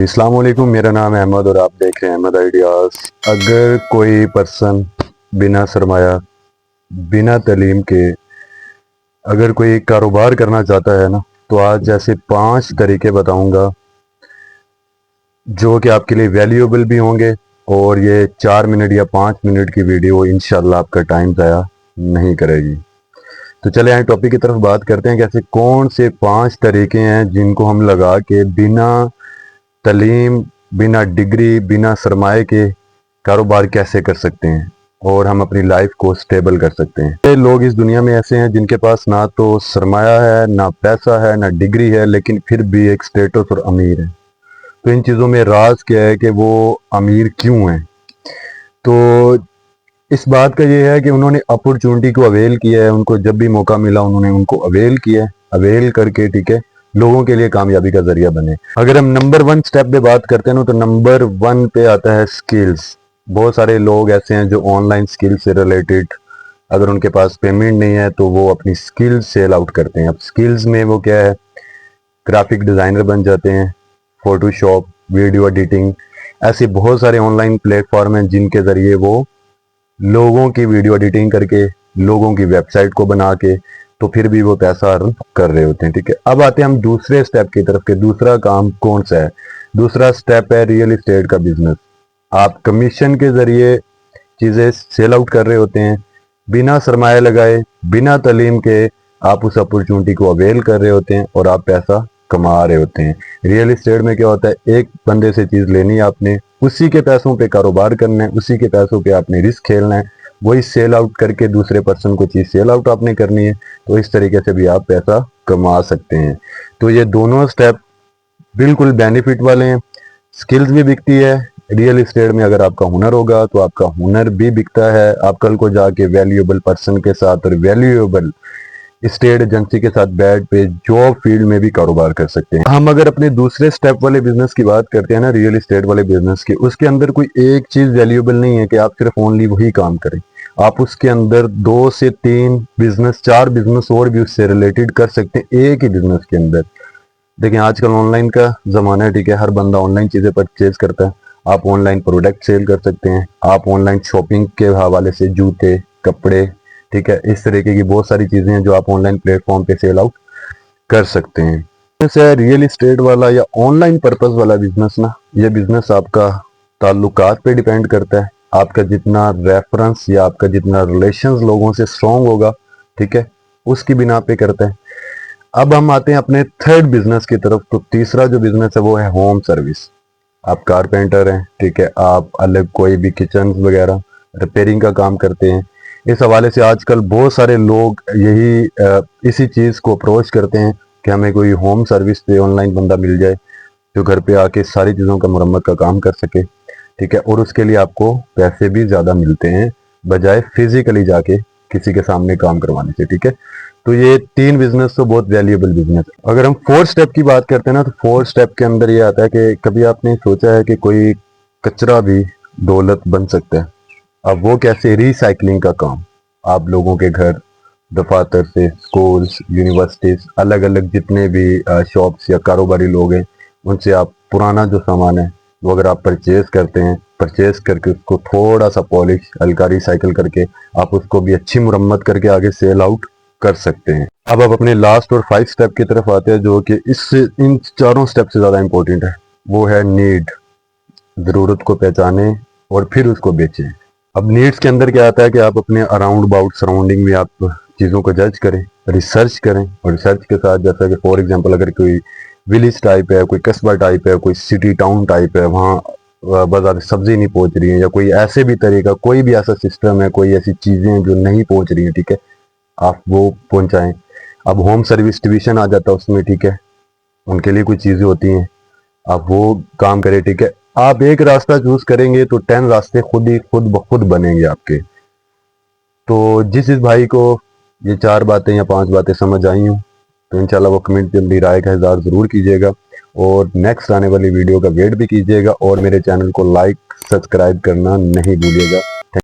अस्सलाम वालेकुम, मेरा नाम है अहमद और आप देख रहे हैं अहमद आइडियाज़। अगर कोई पर्सन बिना सरमाया, बिना तालीम के अगर कोई कारोबार करना चाहता है ना, तो आज ऐसे 5 तरीके बताऊंगा जो कि आपके लिए वैल्यूएबल भी होंगे। और ये 4 मिनट या 5 मिनट की वीडियो इंशाल्लाह आपका टाइम ज़ाया नहीं करेगी। तो चले आए टॉपिक की तरफ बात करते हैं कि ऐसे कौन से 5 तरीके हैं जिनको हम लगा के बिना तालीम, बिना डिग्री, बिना सरमाए के कारोबार कैसे कर सकते हैं और हम अपनी लाइफ को स्टेबल कर सकते हैं। ये लोग इस दुनिया में ऐसे हैं जिनके पास ना तो सरमाया है, ना पैसा है, ना डिग्री है, लेकिन फिर भी एक स्टेटस और अमीर है। तो इन चीज़ों में राज क्या है कि वो अमीर क्यों हैं? तो इस बात का ये है कि उन्होंने अपॉर्चुनिटी को अवेल किया है। उनको जब भी मौका मिला उन्होंने उनको अवेल किया है, अवेल करके ठीक है लोगों के लिए कामयाबी का जरिया बने। अगर हम नंबर 1 स्टेप पे बात करते हैं ना, तो नंबर 1 पे आता है स्किल्स। बहुत सारे लोग ऐसे हैं जो ऑनलाइन स्किल से रिलेटेड, अगर उनके पास पेमेंट नहीं है तो वो अपनी स्किल्स सेल आउट करते हैं। अब स्किल्स में वो क्या है, ग्राफिक डिज़ाइनर बन जाते हैं, फोटोशॉप, वीडियो एडिटिंग, ऐसे बहुत सारे ऑनलाइन प्लेटफॉर्म हैं जिनके ज़रिए वो लोगों की वीडियो एडिटिंग करके, लोगों की वेबसाइट को बना के, तो फिर भी वो पैसा अर्न कर रहे होते हैं। ठीक है, अब आते हैं हम दूसरे स्टेप की तरफ के दूसरा काम कौन सा है। दूसरा स्टेप है रियल एस्टेट का बिजनेस। आप कमीशन के ज़रिए चीज़ें सेल आउट कर रहे होते हैं, बिना सरमाया लगाए, बिना तालीम के आप उस अपॉर्चुनिटी को अवेल कर रहे होते हैं और आप पैसा कमा रहे होते हैं। रियल एस्टेट में क्या होता है, एक बंदे से चीज़ लेनी है आपने, उसी के पैसों पे कारोबार करना है, उसी के पैसों पे आपने रिस्क खेलना है, वही सेल आउट करके दूसरे पर्सन को चीज़ सेल आउट आपने करनी है। तो इस तरीके से भी आप पैसा कमा सकते हैं। तो ये दोनों स्टेप बिल्कुल बेनिफिट वाले हैं। स्किल्स भी बिकती है रियल एस्टेट में। अगर आपका हुनर होगा तो आपका हुनर भी बिकता है। आप कल को जाके वैल्यूएबल पर्सन के साथ और वैल्यूएबल स्टेट एजेंसी के साथ बैठ पे जॉब फील्ड में भी कारोबार कर सकते हैं। हम अगर अपने दूसरे स्टेप वाले बिजनेस की बात करते हैं ना, रियल एस्टेट वाले बिजनेस की, उसके अंदर कोई एक चीज वैल्यूएबल नहीं है कि आप सिर्फ ओनली वही काम करें। आप उसके अंदर 2 से 3 बिजनेस, 4 बिजनेस और भी उससे रिलेटेड कर सकते हैं एक ही बिजनेस के अंदर। देखिए आजकल ऑनलाइन का ज़माना है, ठीक है, हर बंदा ऑनलाइन चीज़ें परचेज करता है। आप ऑनलाइन प्रोडक्ट सेल कर सकते हैं, आप ऑनलाइन शॉपिंग के हवाले से जूते, कपड़े, ठीक है, इस तरीके की बहुत सारी चीज़ें हैं जो आप ऑनलाइन प्लेटफॉर्म पे सेल आउट कर सकते हैं। जैसे रियल एस्टेट वाला या ऑनलाइन पर्पस वाला बिजनेस ना, ये बिजनेस आपका ताल्लुकात पे डिपेंड करता है। आपका जितना रेफरेंस या आपका जितना रिलेशंस लोगों से स्ट्रॉन्ग होगा, ठीक है, उसकी बिना पे करता है। अब हम आते हैं अपने थर्ड बिजनेस की तरफ। तो तीसरा जो बिजनेस है वो है होम सर्विस। आप कारपेंटर हैं, ठीक है, आप अलग कोई भी किचन वगैरह रिपेयरिंग का काम करते हैं। इस हवाले से आजकल बहुत सारे लोग इसी चीज़ को अप्रोच करते हैं कि हमें कोई होम सर्विस पे ऑनलाइन बंदा मिल जाए जो घर पे आके सारी चीज़ों का मुरम्मत का काम कर सके, ठीक है, और उसके लिए आपको पैसे भी ज़्यादा मिलते हैं बजाय फिजिकली जाके किसी के सामने काम करवाने से। ठीक है, तो ये 3 बिजनेस तो बहुत वैल्यूएबल बिजनेस है। अगर हम 4 स्टेप की बात करते हैं ना, तो 4 स्टेप के अंदर ये आता है कि कभी आपने सोचा है कि कोई कचरा भी दौलत बन सकता है। अब वो कैसे? रिसाइकलिंग का काम। आप लोगों के घर, दफातर से, स्कूल्स, यूनिवर्सिटीज, अलग अलग जितने भी शॉप्स या कारोबारी लोग हैं, उनसे आप पुराना जो सामान है वो अगर आप परचेज करते हैं, परचेज करके उसको थोड़ा सा पॉलिश, हल्का रिसाइकल करके आप उसको भी अच्छी मुरम्मत करके आगे सेल आउट कर सकते हैं। अब आप अपने लास्ट और 5 स्टेप की तरफ आते हैं जो कि इससे इन चारों स्टेप से ज़्यादा इंपॉर्टेंट है। वो है नीड। ज़रूरत को पहचानें और फिर उसको बेचें। अब नीड्स के अंदर क्या आता है कि आप अपने अराउंड अबाउट सराउंडिंग में आप चीज़ों को जज करें, रिसर्च करें, और रिसर्च के साथ जैसा कि फॉर एग्जांपल अगर कोई विलेज टाइप है, कोई कस्बा टाइप है, कोई सिटी टाउन टाइप है, वहाँ बाजार सब्जी नहीं पहुँच रही है, या कोई ऐसे भी तरीका, कोई भी ऐसा सिस्टम है, कोई ऐसी चीज़ें जो नहीं पहुँच रही हैं, ठीक है, आप वो पहुँचाएँ। अब होम सर्विस डिवीजन आ जाता है उसमें, ठीक है, उनके लिए कुछ चीज़ें होती हैं, आप वो काम करें। ठीक है, आप एक रास्ता चूज करेंगे तो 10 रास्ते खुद ब खुद बनेंगे आपके। तो जिस भाई को ये 4 बातें या 5 बातें समझ आई हूँ, तो इंशाल्लाह वो कमेंट में अपनी राय का इज़हार ज़रूर कीजिएगा और नेक्स्ट आने वाली वीडियो का वेट भी कीजिएगा और मेरे चैनल को लाइक, सब्सक्राइब करना नहीं भूलिएगा।